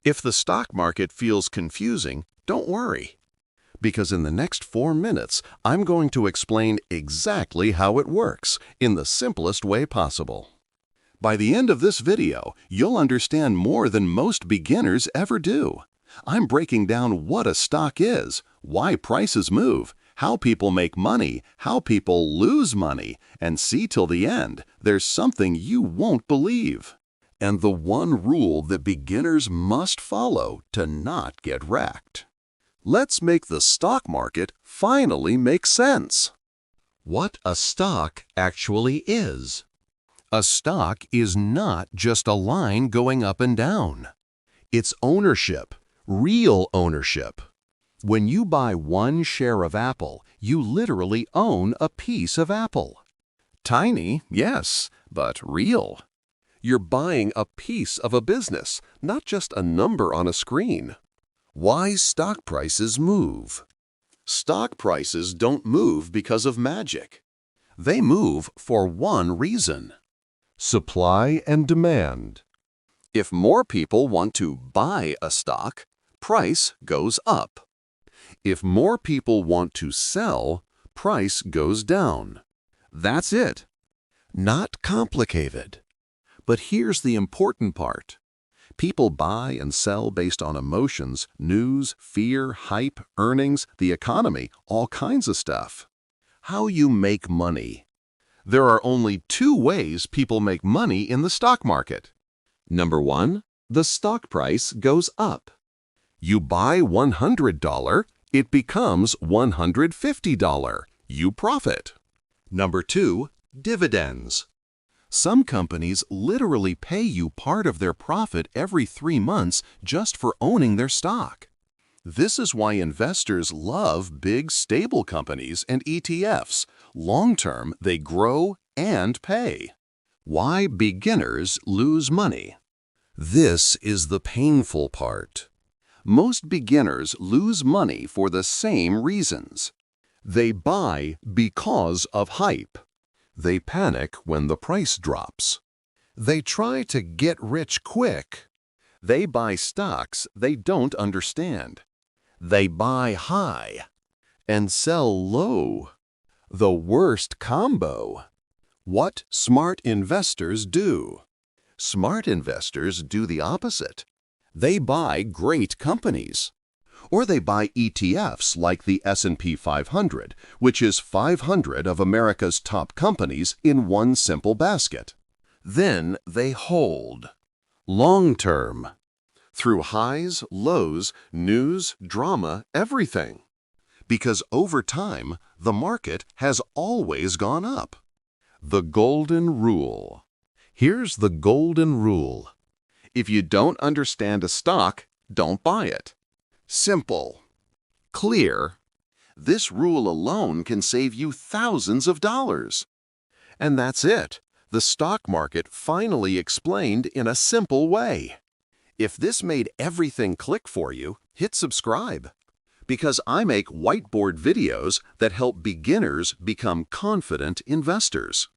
If the stock market feels confusing, don't worry, because in the next 4 minutes, I'm going to explain exactly how it works in the simplest way possible. By the end of this video, you'll understand more than most beginners ever do. I'm breaking down what a stock is, why prices move, how people make money, how people lose money, and see till the end, there's something you won't believe. And the one rule that beginners must follow to not get wrecked. Let's make the stock market finally make sense. What a stock actually is. A stock is not just a line going up and down. It's ownership, real ownership. When you buy one share of Apple, you literally own a piece of Apple. Tiny, yes, but real. You're buying a piece of a business, not just a number on a screen. Why stock prices move? Stock prices don't move because of magic. They move for one reason: supply and demand. If more people want to buy a stock, price goes up. If more people want to sell, price goes down. That's it. Not complicated. But here's the important part. People buy and sell based on emotions, news, fear, hype, earnings, the economy, all kinds of stuff. How you make money. There are only 2 ways people make money in the stock market. Number 1, the stock price goes up. You buy $100, it becomes $150. You profit. Number 2, dividends. Some companies literally pay you part of their profit every 3 months just for owning their stock. This is why investors love big, stable companies and ETFs. Long-term, they grow and pay. Why beginners lose money. This is the painful part. Most beginners lose money for the same reasons. They buy because of hype. They panic when the price drops. They try to get rich quick. They buy stocks they don't understand. They buy high and sell low. The worst combo. What smart investors do. Smart investors do the opposite. They buy great companies. Or they buy ETFs like the S&P 500, which is 500 of America's top companies in one simple basket. Then they hold. Long-term. Through highs, lows, news, drama, everything. Because over time, the market has always gone up. The golden rule. Here's the golden rule. If you don't understand a stock, don't buy it. Simple. Clear. This rule alone can save you thousands of dollars. And that's it. The stock market finally explained in a simple way. If this made everything click for you, hit subscribe. Because I make whiteboard videos that help beginners become confident investors.